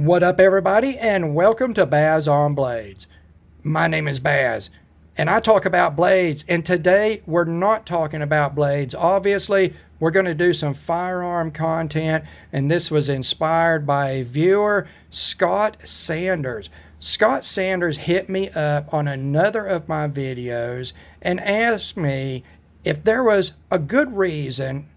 What up, everybody, and welcome to Baz on Blades. My name is Baz, and I talk about blades, and today we're not talking about blades. Obviously, we're going to do some firearm content, and this was inspired by a viewer, Scott Sanders. Scott Sanders hit me up on another of my videos and asked me if there was a good reason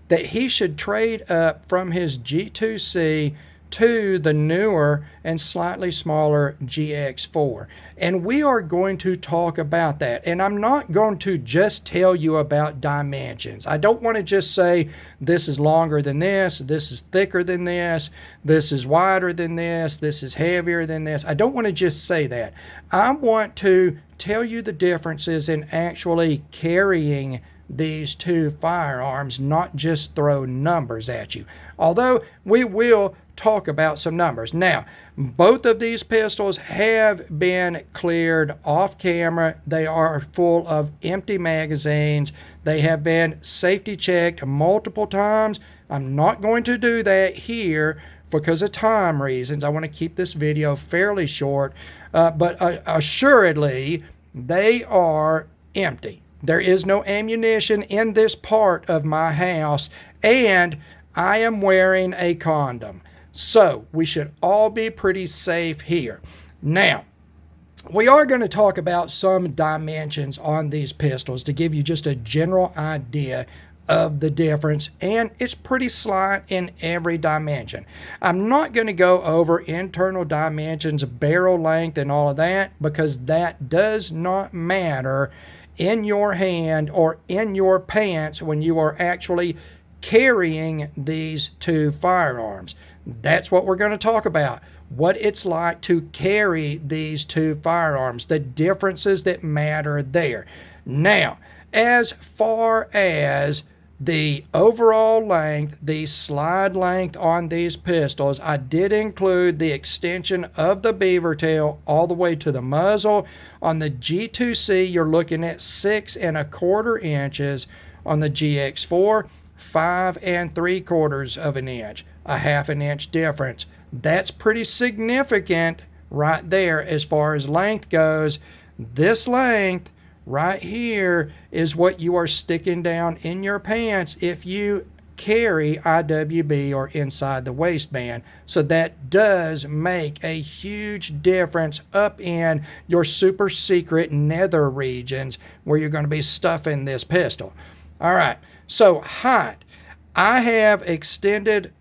that he should trade up from his G2c to the newer and slightly smaller GX4. And we are going to talk about that. And I'm not going to just tell you about dimensions. I don't want to just say this is longer than this is thicker than this is wider than this is heavier than this. I don't want to just say that. I want to tell you the differences in actually carrying these two firearms, not just throw numbers at you. Although we will talk about some numbers. Now, both of these pistols have been cleared off camera. They are full of empty magazines. They have been safety checked multiple times. I'm not going to do that here because of time reasons. I want to keep this video fairly short, but assuredly, they are empty. There is no ammunition in this part of my house, and I am wearing a condom. So we should all be pretty safe here. Now, we are going to talk about some dimensions on these pistols to give you just a general idea of the difference, and it's pretty slight in every dimension. I'm not going to go over internal dimensions, barrel length, and all of that, because that does not matter in your hand or in your pants when you are actually carrying these two firearms. That's what we're going to talk about. What it's like to carry these two firearms, the differences that matter there. Now, as far as the overall length, the slide length on these pistols, I did include the extension of the beaver tail all the way to the muzzle. On the G2c, you're looking at 6 1/4 inches. On the GX4, 5 3/4 inches, a 1/2 inch difference. That's pretty significant right there as far as length goes. This length right here is what you are sticking down in your pants if you carry IWB or inside the waistband. So that does make a huge difference up in your super secret nether regions where you're going to be stuffing this pistol. All right, so height. I have extended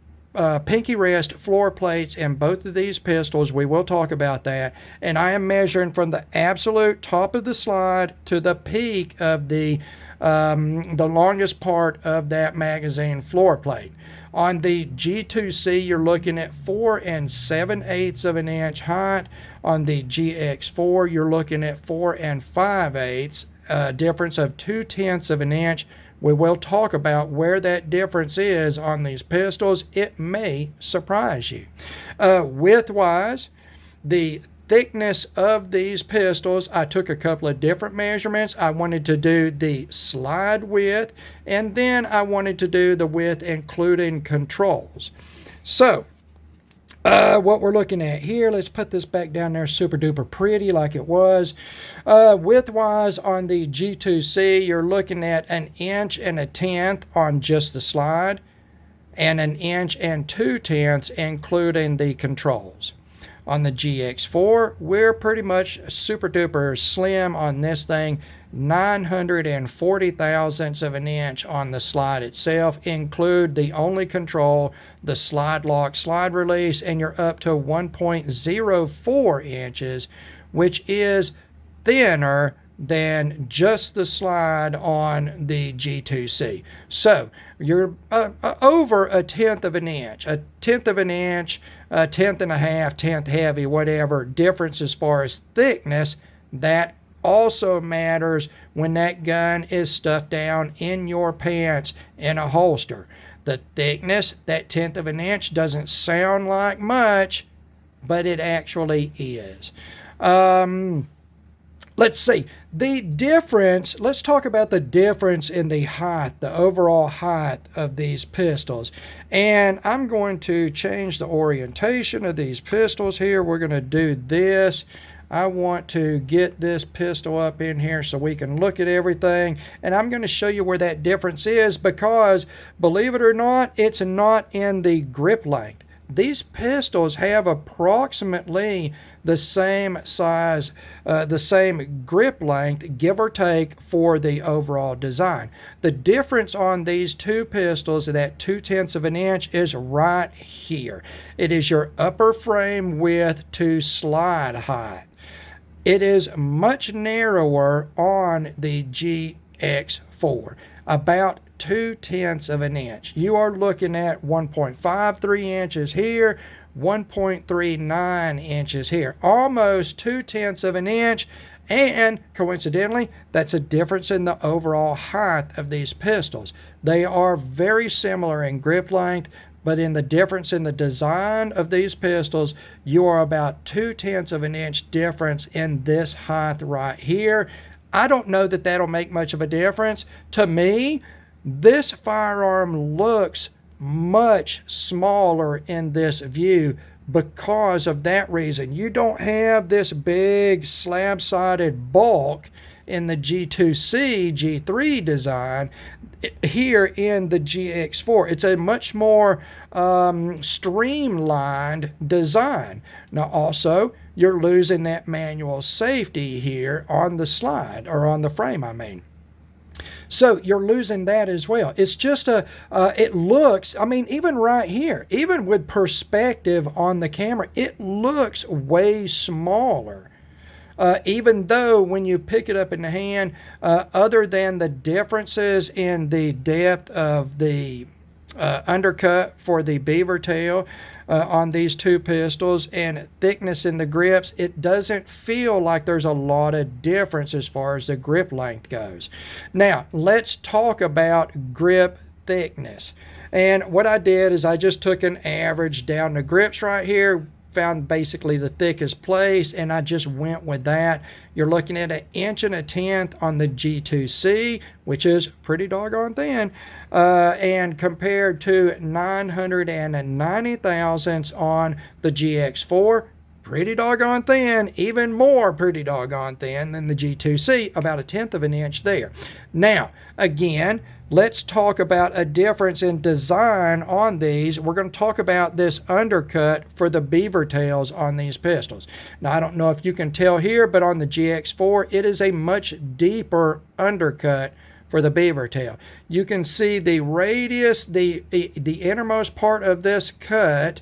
pinky rest floor plates in both of these pistols. We will talk about that. And I am measuring from the absolute top of the slide to the peak of the longest part of that magazine floor plate. On the G2c, you're looking at 4 7/8 inch height. On the GX4, you're looking at 4 5/8, a difference of 2/10 of an inch. We will talk about where that difference is on these pistols. It may surprise you. Width-wise, the thickness of these pistols, I took a couple of different measurements. I wanted to do the slide width, and then I wanted to do the width including controls. So, what we're looking at here, let's put this back down there super duper pretty like it was. Width-wise on the G2c, you're looking at 1 1/10 on just the slide, and 1 2/10 including the controls. On the GX4, we're pretty much super duper slim on this thing. 940 thousandths of an inch on the slide itself. Include the only control, the slide lock, slide release, and you're up to 1.04 inches, which is thinner than just the slide on the G2c. So you're over 1/10 of an inch, 1/10 of an inch, 1/10 and a half, 1/10 heavy, whatever difference as far as thickness. That also matters when that gun is stuffed down in your pants in a holster. The thickness, that 1/10 of an inch, doesn't sound like much, but it actually is. let's see. The difference, let's talk about the difference in the height, the overall height of these pistols. And I'm going to change the orientation of these pistols here. We're going to do this. I want to get this pistol up in here so we can look at everything. And I'm going to show you where that difference is because, believe it or not, it's not in the grip length. These pistols have approximately the same size, the same grip length, give or take, for the overall design. The difference on these two pistols, that 2/10 of an inch, is right here. It is your upper frame width to slide height. It is much narrower on the GX4, about 2/10 of an inch. You are looking at 1.53 inches here, 1.39 inches here, almost 2/10 of an inch. And coincidentally, that's a difference in the overall height of these pistols. They are very similar in grip length, but in the difference in the design of these pistols, you are about 2/10 of an inch difference in this height right here. I don't know that that'll make much of a difference. To me, this firearm looks much smaller in this view because of that reason. You don't have this big slab-sided bulk in the G2c, G3 design here in the GX4. It's a much more streamlined design. Now also, you're losing that manual safety here on the slide, or on the frame, I mean. So you're losing that as well. It's just it looks, I mean, even right here, even with perspective on the camera, it looks way smaller. Even though when you pick it up in the hand, other than the differences in the depth of the undercut for the beaver tail on these two pistols and thickness in the grips, it doesn't feel like there's a lot of difference as far as the grip length goes. Now, let's talk about grip thickness. And what I did is I just took an average down the grips right here, found basically the thickest place, and I just went with that. You're looking at 1.1 inches on the G2c, which is pretty doggone thin, and compared to 990 thousandths on the GX4, pretty doggone thin, even more pretty doggone thin than the G2c, about 1/10 of an inch there. Now, again, let's talk about a difference in design on these. We're going to talk about this undercut for the beaver tails on these pistols. Now, I don't know if you can tell here, but on the GX4, it is a much deeper undercut for the beaver tail. You can see the radius, the innermost part of this cut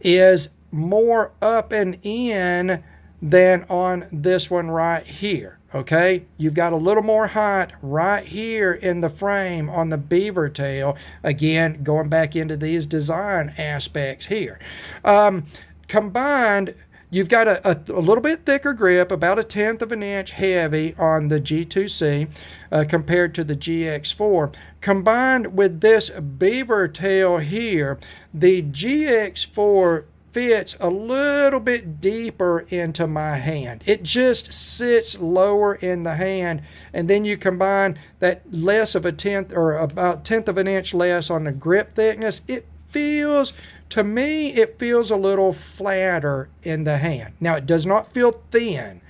is more up and in than on this one right here. Okay, you've got a little more height right here in the frame on the beaver tail. Again, going back into these design aspects here. Combined, you've got a little bit thicker grip, about 1/10 of an inch heavy on the G2c compared to the GX4. Combined with this beaver tail here, the GX4 fits a little bit deeper into my hand. It just sits lower in the hand, and then you combine that less of 1/10, or about 1/10 of an inch less on the grip thickness. It feels, to me, it feels a little flatter in the hand. Now, it does not feel thin.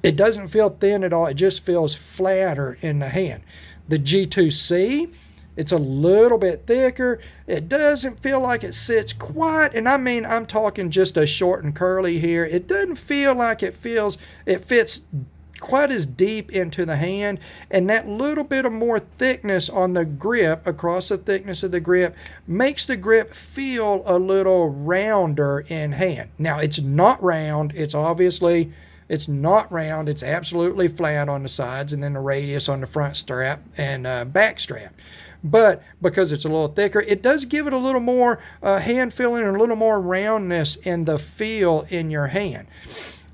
It doesn't feel thin at all. It just feels flatter in the hand. The G2c, it's a little bit thicker. It doesn't feel like it sits quite, and I mean, I'm talking just a short and curly here. It doesn't feel like it fits quite as deep into the hand, and that little bit of more thickness on the grip, across the thickness of the grip, makes the grip feel a little rounder in hand. Now, it's not round. It's not round. It's absolutely flat on the sides, and then the radius on the front strap and back strap. But because it's a little thicker, it does give it a little more hand feeling and a little more roundness in the feel in your hand.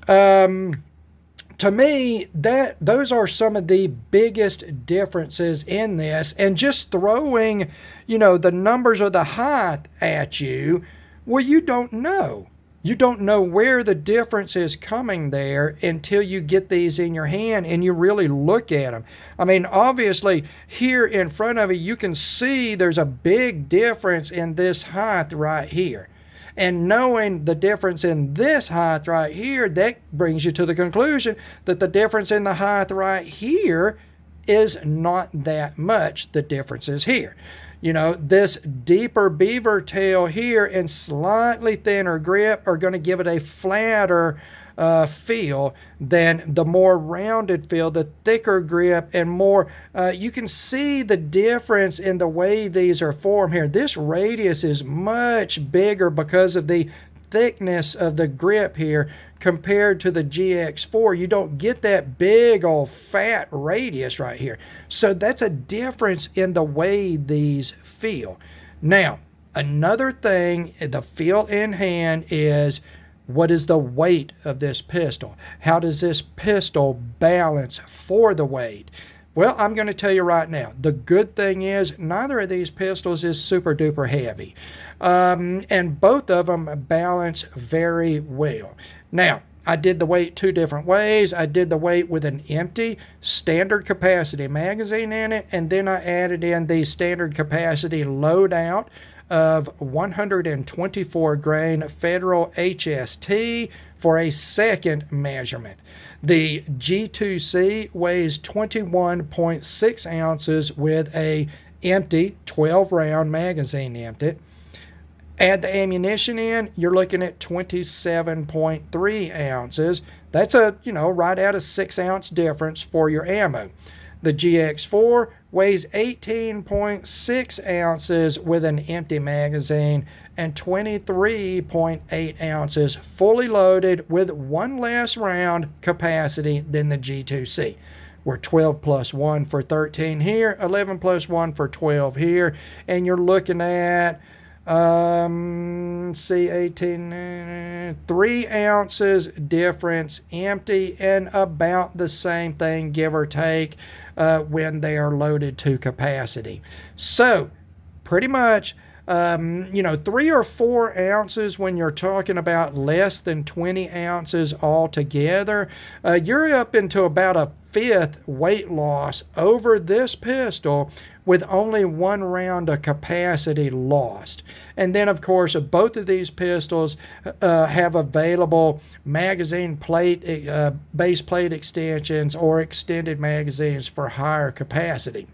To me, those are some of the biggest differences in this. And just throwing, the numbers of the height at you, well, you don't know. You don't know where the difference is coming there until you get these in your hand and you really look at them. I mean, obviously, here in front of you can see there's a big difference in this height right here. And knowing the difference in this height right here, that brings you to the conclusion that the difference in the height right here is not that much. The difference is here. You know, this deeper beaver tail here and slightly thinner grip are going to give it a flatter feel than the more rounded feel, the thicker grip and more. You can see the difference in the way these are formed here. This radius is much bigger because of the thickness of the grip here compared to the GX4. You don't get that big old fat radius right here. So that's a difference in the way these feel. Now, another thing, the feel in hand is, what is the weight of this pistol? How does this pistol balance for the weight? Well, I'm going to tell you right now, the good thing is neither of these pistols is super duper heavy. And both of them balance very well. Now, I did the weight two different ways. I did the weight with an empty standard capacity magazine in it, and then I added in the standard capacity loadout of 124 grain Federal HST for a second measurement. The G2c weighs 21.6 ounces with a empty 12 round magazine empty. Add the ammunition in, you're looking at 27.3 ounces. That's a, right at a 6 ounce difference for your ammo. The GX4 weighs 18.6 ounces with an empty magazine and 23.8 ounces fully loaded with one less round capacity than the G2c. We're 12 plus 1 for 13 here, 11 plus 1 for 12 here, and you're looking at 3 ounces difference empty, and about the same thing, give or take, when they are loaded to capacity. So pretty much 3 or 4 ounces when you're talking about less than 20 ounces altogether, you're up into about a fifth weight loss over this pistol with only one round of capacity lost. And then, of course, both of these pistols have available magazine plate, base plate extensions or extended magazines for higher capacity.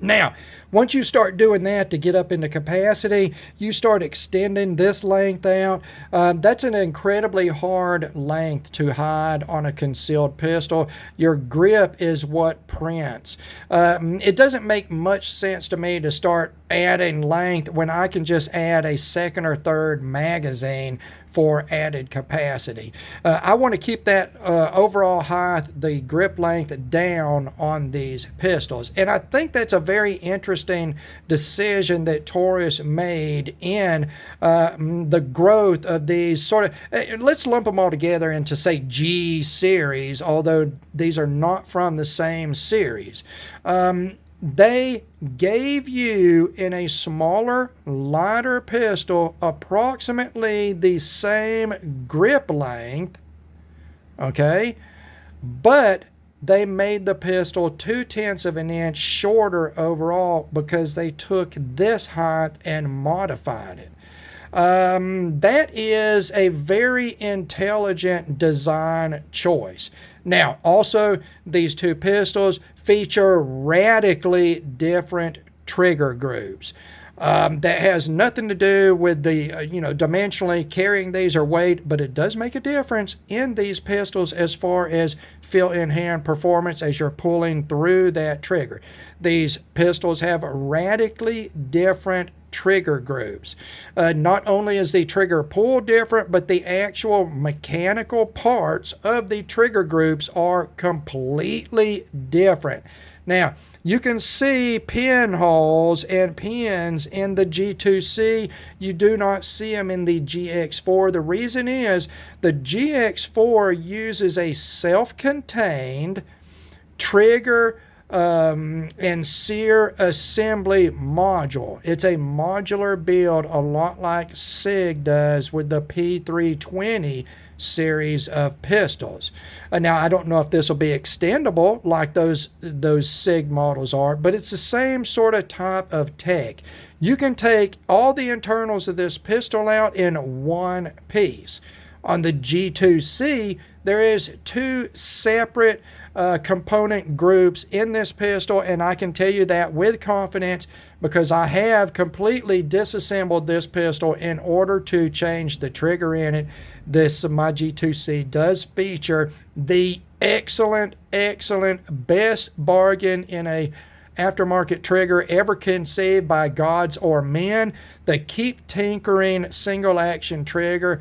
Now, once you start doing that to get up into capacity, you start extending this length out. That's an incredibly hard length to hide on a concealed pistol. Your grip is what prints. It doesn't make much sense to me to start adding length when I can just add a second or third magazine for added capacity. I want to keep that overall height, the grip length, down on these pistols. And I think that's a very interesting decision that Taurus made in the growth of these sort of, let's lump them all together into, say, G series, although these are not from the same series. They gave you in a smaller, lighter pistol approximately the same grip length, okay, but they made the pistol 0.2 of an inch shorter overall because they took this height and modified it. That is a very intelligent design choice. Now, also, these two pistols feature radically different trigger groups. That has nothing to do with the, dimensionally carrying these or weight, but it does make a difference in these pistols as far as feel in hand performance as you're pulling through that trigger. These pistols have radically different trigger groups. Not only is the trigger pull different, but the actual mechanical parts of the trigger groups are completely different. Now, you can see pinholes and pins in the G2c. You do not see them in the GX4. The reason is the GX4 uses a self-contained trigger and sear assembly module. It's a modular build, a lot like SIG does with the P320 series of pistols. Now, I don't know if this will be extendable like those SIG models are, but it's the same sort of type of tech. You can take all the internals of this pistol out in one piece. On the G2c, there is two separate component groups in this pistol, and I can tell you that with confidence because I have completely disassembled this pistol in order to change the trigger in it. My G2c does feature the excellent best bargain in a aftermarket trigger ever conceived by gods or men. The Keep Tinkering single action trigger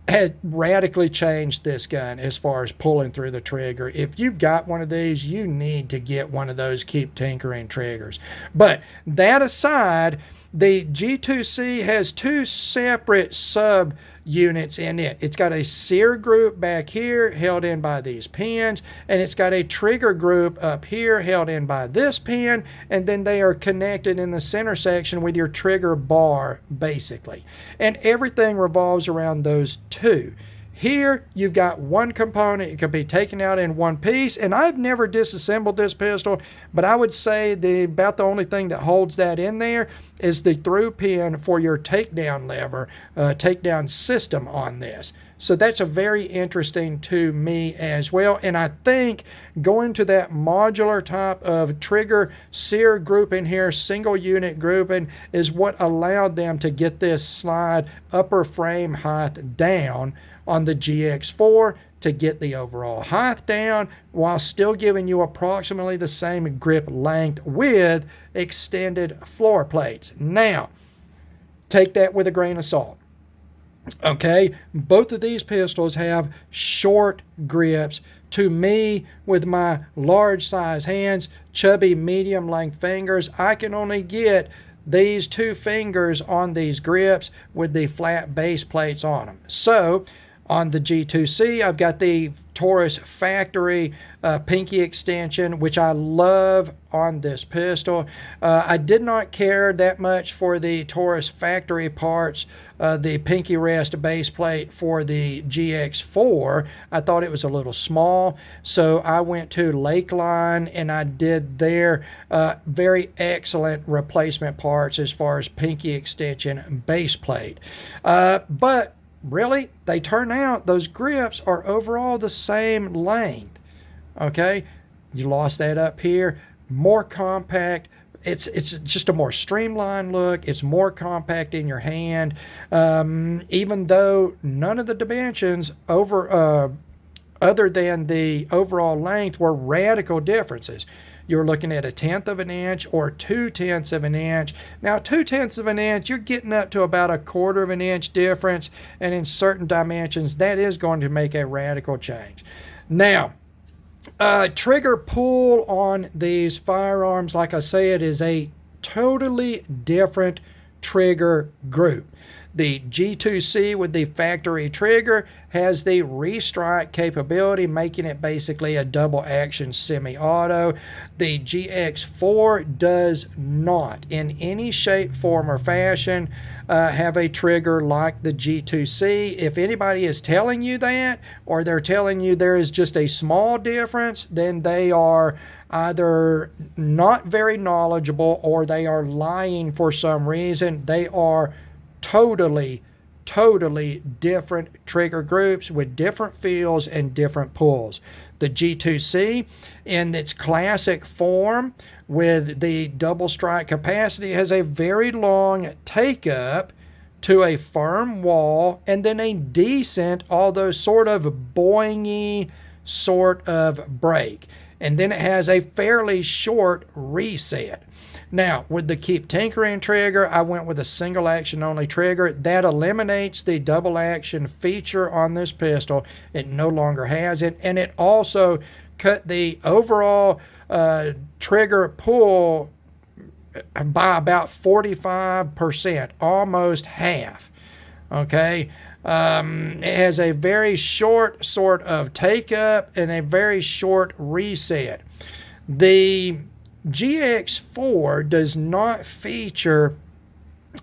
had radically changed this gun as far as pulling through the trigger. If you've got one of these, you need to get one of those Keep Tinkering triggers. But that aside, the G2c has two separate sub units in it. It's got a sear group back here held in by these pins, and it's got a trigger group up here held in by this pin, and then they are connected in the center section with your trigger bar basically, and everything revolves around those two. Here you've got one component. It can be taken out in one piece, and I've never disassembled this pistol, but I would say about the only thing that holds that in there is the through pin for your takedown lever, takedown system on this. So that's a very interesting to me as well. And I think going to that modular type of trigger sear grouping here, single unit grouping, is what allowed them to get this slide upper frame height down on the GX4 to get the overall height down while still giving you approximately the same grip length with extended floor plates. Now, take that with a grain of salt. Okay, both of these pistols have short grips. To me, with my large size hands, chubby medium length fingers, I can only get these two fingers on these grips with the flat base plates on them. So on the G2c, I've got the Taurus factory pinky extension, which I love on this pistol. I did not care that much for the Taurus factory parts, the pinky rest base plate for the GX4. I thought it was a little small, so I went to Lakeline and I did their very excellent replacement parts as far as pinky extension base plate. But really, they turn out, those grips are overall the same length. Okay, you lost that up here. More compact. It's just a more streamlined look. It's more compact in your hand. Even though none of the dimensions over other than the overall length were radical differences. You're looking at 1/10 of an inch or 2/10 of an inch. Now, 2/10 of an inch, you're getting up to about 1/4 of an inch difference, and in certain dimensions, that is going to make a radical change. Now, trigger pull on these firearms, like I said, is a totally different trigger group. The G2c with the factory trigger has the restrike capability, making it basically a double action semi-auto. The GX4 does not, in any shape, form, or fashion, have a trigger like the G2c. If anybody is telling you that, or they're telling you there is just a small difference, then they are either not very knowledgeable or they are lying for some reason. They are totally different trigger groups with different feels and different pulls. The G2c in its classic form with the double strike capacity has a very long take up to a firm wall and then a decent, although sort of boingy sort of break. And then it has a fairly short reset. Now, with the Keep Tinkering trigger, I went with a single action only trigger. That eliminates the double action feature on this pistol. It no longer has it. And it also cut the overall trigger pull by about 45%, almost half. Okay. It has a very short sort of take up and a very short reset. The GX4 does not feature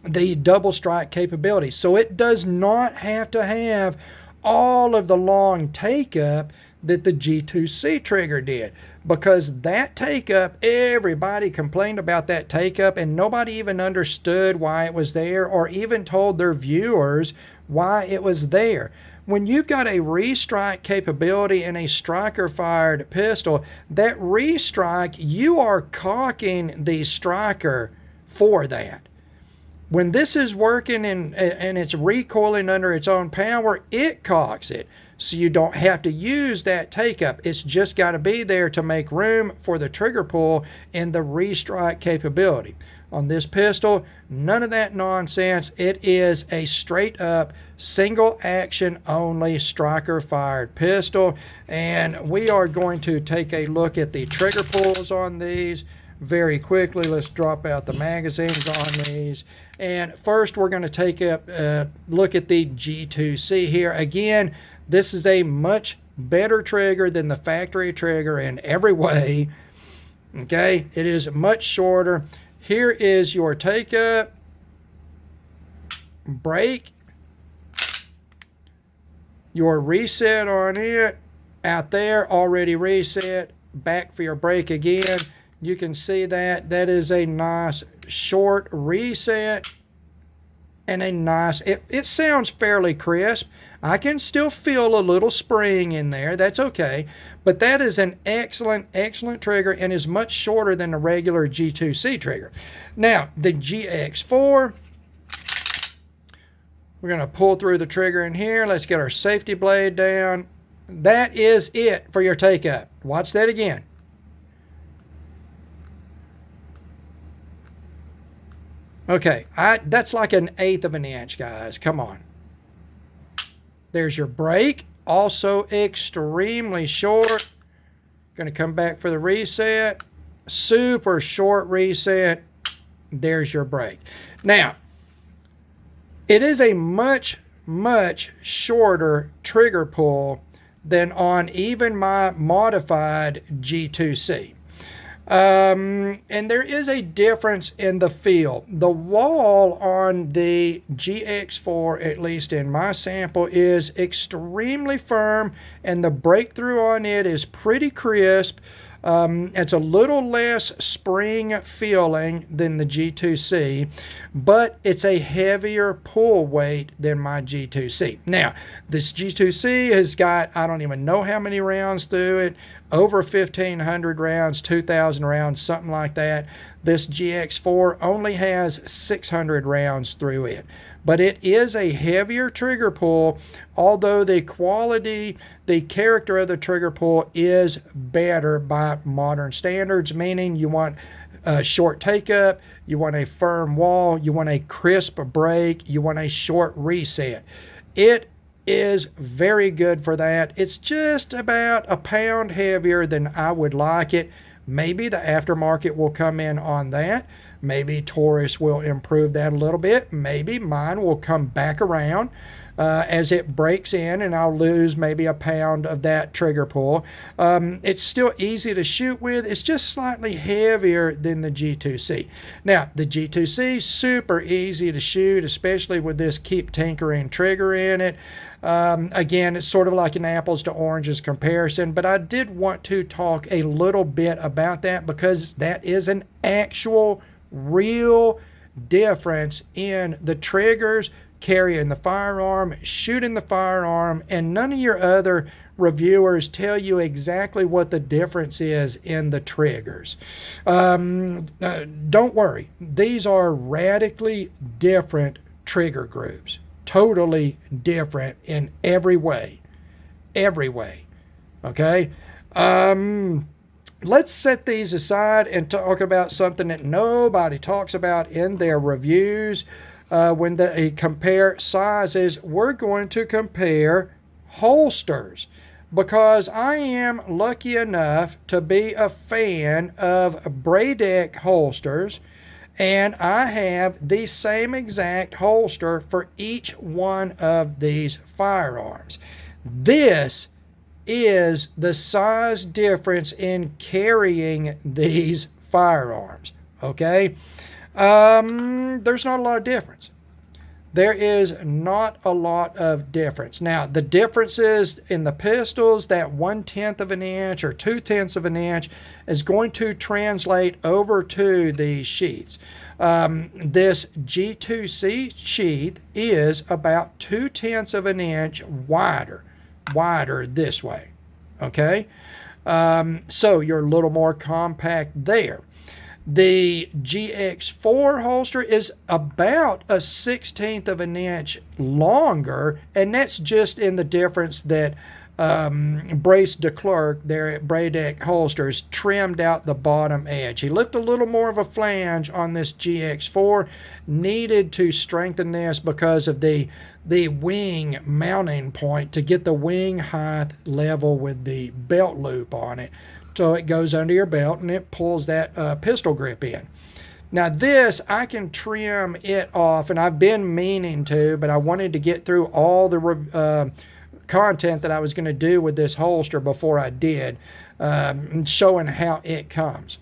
the double strike capability, so it does not have to have all of the long take up that the G2c trigger did, because that take up, everybody complained about that take up and nobody even understood why it was there or even told their viewers why it was there. When you've got a restrike capability in a striker fired pistol, that restrike, you are cocking the striker for that. When this is working and it's recoiling under its own power, it cocks it. So you don't have to use that take up. It's just got to be there to make room for the trigger pull and the restrike capability. On this pistol, none of that nonsense. It is a straight up single action only striker fired pistol. And we are going to take a look at the trigger pulls on these very quickly. Let's drop out the magazines on these. And first we're going to take a look at the G2c here. Again, this is a much better trigger than the factory trigger in every way. Okay, it is much shorter. Here is your take up, break, your reset on it, out there already reset, back for your break again. You can see that is a nice short reset and a nice, it sounds fairly crisp. I can still feel a little spring in there. That's okay. But that is an excellent, excellent trigger and is much shorter than the regular G2c trigger. Now, the GX4, we're going to pull through the trigger in here. Let's get our safety blade down. That is it for your take up. Watch that again. Okay, that's like 1/8 of an inch, guys. Come on. There's your break, also extremely short. Going to come back for the reset. Super short reset. There's your break. Now, it is a much, much shorter trigger pull than on even my modified G2c. And there is a difference in the feel. The wall on the GX4, at least in my sample, is extremely firm, and the breakthrough on it is pretty crisp. It's a little less spring feeling than the G2c, but it's a heavier pull weight than my G2c. Now, this G2c has got, I don't even know how many rounds through it, over 1,500 rounds, 2,000 rounds, something like that. This GX4 only has 600 rounds through it. But it is a heavier trigger pull, although the quality, the character of the trigger pull is better by modern standards, meaning you want a short take up, you want a firm wall, you want a crisp break, you want a short reset. It is very good for that. It's just about 1 pound heavier than I would like it. Maybe the aftermarket will come in on that. Maybe Taurus will improve that a little bit. Maybe mine will come back around as it breaks in, and I'll lose maybe 1 pound of that trigger pull. It's still easy to shoot with. It's just slightly heavier than the G2c. Now, the G2c, super easy to shoot, especially with this keep tinkering trigger in it. Again, it's sort of like an apples to oranges comparison, but I did want to talk a little bit about that because that is an actual real difference in the triggers, carrying the firearm, shooting the firearm, and none of your other reviewers tell you exactly what the difference is in the triggers. Don't worry, these are radically different trigger groups. Totally different in every way. Okay? Let's set these aside and talk about something that nobody talks about in their reviews. When they compare sizes, we're going to compare holsters, because I am lucky enough to be a fan of Bradeck holsters, and I have the same exact holster for each one of these firearms. This is the size difference in carrying these firearms. Okay, there's not a lot of difference. There is not a lot of difference. Now, the differences in the pistols, that 1/10 of an inch or 2/10 of an inch is going to translate over to the sheaths. This G2c sheath is about 2/10 of an inch wider this way. Okay, so you're a little more compact there. The GX4 holster is about a 1/16 of an inch longer, and that's just in the difference that Brace DeClercq there at Bradeck Holsters trimmed out the bottom edge. He left a little more of a flange on this GX4, needed to strengthen this because of the wing mounting point to get the wing height level with the belt loop on it. So it goes under your belt and it pulls that pistol grip in. Now this, I can trim it off, and I've been meaning to, but I wanted to get through all the content that I was going to do with this holster before I did, showing how it comes.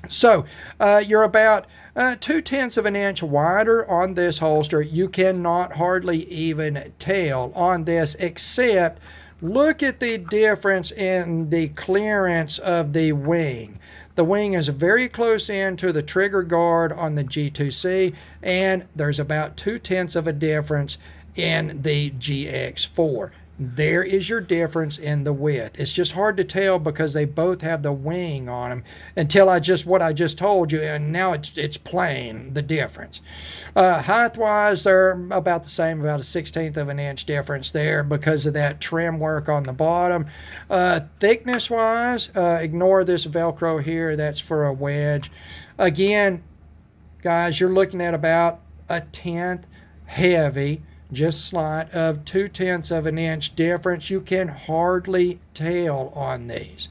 So you're about 2/10 of an inch wider on this holster. You cannot hardly even tell on this, except look at the difference in the clearance of the wing. The wing is very close in to the trigger guard on the G2c, and there's about 2/10 of a difference in the GX4. There is your difference in the width. It's just hard to tell because they both have the wing on them until what I just told you, and now it's plain, the difference. Height-wise, they're about the same, about a 1/16 of an inch difference there because of that trim work on the bottom. Thickness-wise, ignore this Velcro here. That's for a wedge. Again, guys, you're looking at about a 1/10 heavy, just slight of 2/10 of an inch difference. You can hardly tell on these.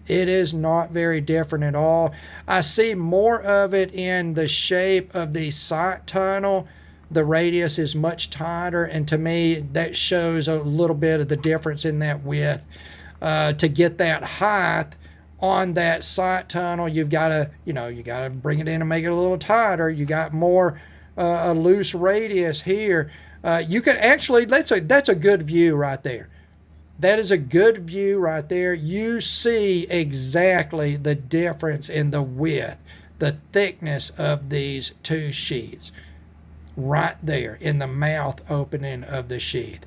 It is not very different at all. I see more of it in the shape of the sight tunnel. The radius is much tighter, and to me that shows a little bit of the difference in that width. To get that height on that sight tunnel, you've got to bring it in and make it a little tighter. You got more a loose radius here. You can actually, that's a good view right there. That is a good view right there. You see exactly the difference in the width, the thickness of these two sheaths right there in the mouth opening of the sheath.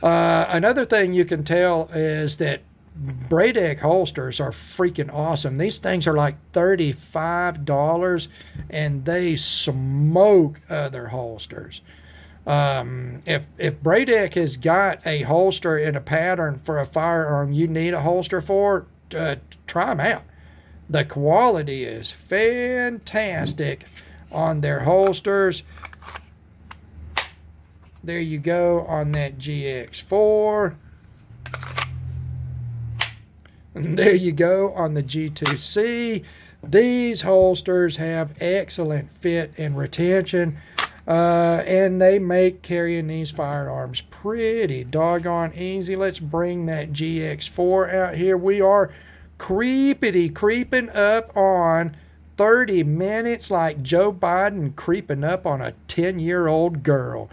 Another thing you can tell is that Bradeck holsters are freaking awesome. These things are like $35 and they smoke other holsters. If Bradeck has got a holster in a pattern for a firearm you need a holster for, try them out. The quality is fantastic on their holsters. There you go on that GX4. And there you go on the G2c. These holsters have excellent fit and retention. And they make carrying these firearms pretty doggone easy. Let's bring that GX4 out here. We are creeping up on 30 minutes like Joe Biden creeping up on a 10-year-old girl.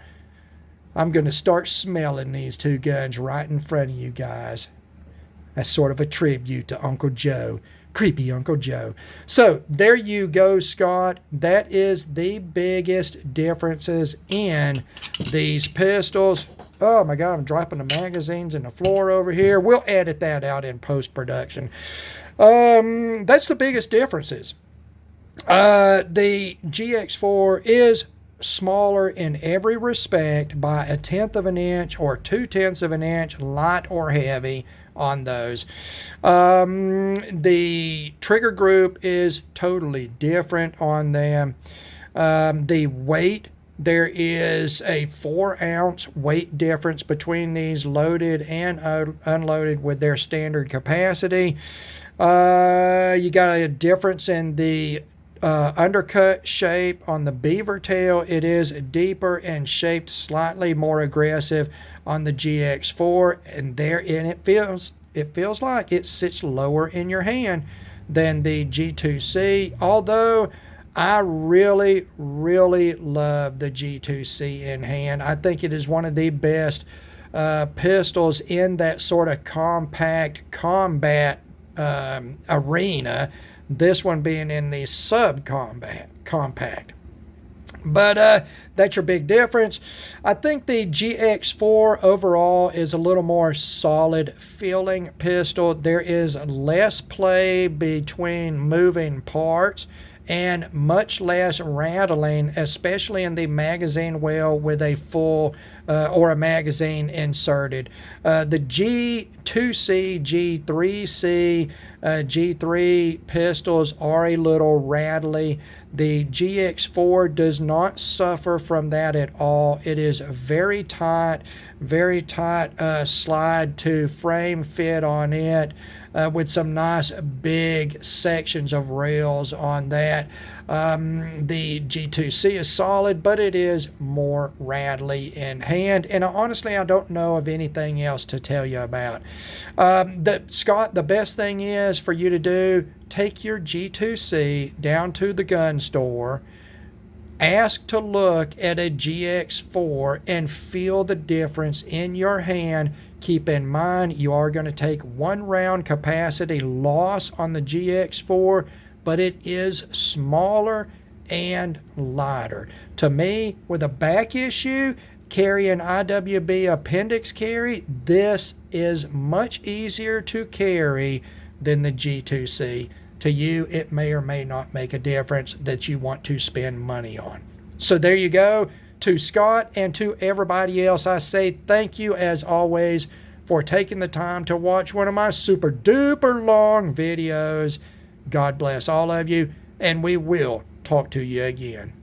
I'm going to start smelling these two guns right in front of you guys. That's sort of a tribute to Uncle Joe. Creepy Uncle Joe. So there you go, Scott. That is the biggest differences in these pistols. Oh my God, I'm dropping the magazines in the floor over here. We'll edit that out in post-production. That's the biggest differences. The GX4 is smaller in every respect by a 1/10 of an inch or 2/10 of an inch, light or heavy on those. The trigger group is totally different on them. The weight, there is a 4-ounce weight difference between these loaded and unloaded with their standard capacity. You got a difference in the undercut shape on the beaver tail. It is deeper and shaped slightly more aggressive on the GX4, and therein it it feels like it sits lower in your hand than the G2c, although I really, really love the G2c in hand. I think it is one of the best pistols in that sort of compact combat arena, this one being in the sub-combat compact. But that's your big difference. I think the GX4 overall is a little more solid feeling pistol. There is less play between moving parts and much less rattling, especially in the magazine well with a full or a magazine inserted. The G2c, G3c, G3 pistols are a little rattly. The GX4 does not suffer from that at all. It is very tight slide to frame fit on it, with some nice big sections of rails on that. The G2c is solid, but it is more rattly in hand, and honestly I don't know of anything else to tell you about. Scott, the best thing is for you to do, take your G2c down to the gun store, ask to look at a GX4 and feel the difference in your hand. Keep in mind you are going to take 1 round capacity loss on the GX4, but it is smaller and lighter. To me, with a back issue, carrying IWB appendix carry, this is much easier to carry than the G2c. To you, it may or may not make a difference that you want to spend money on. So there you go. To Scott and to everybody else, I say thank you as always for taking the time to watch one of my super duper long videos. God bless all of you, and we will talk to you again.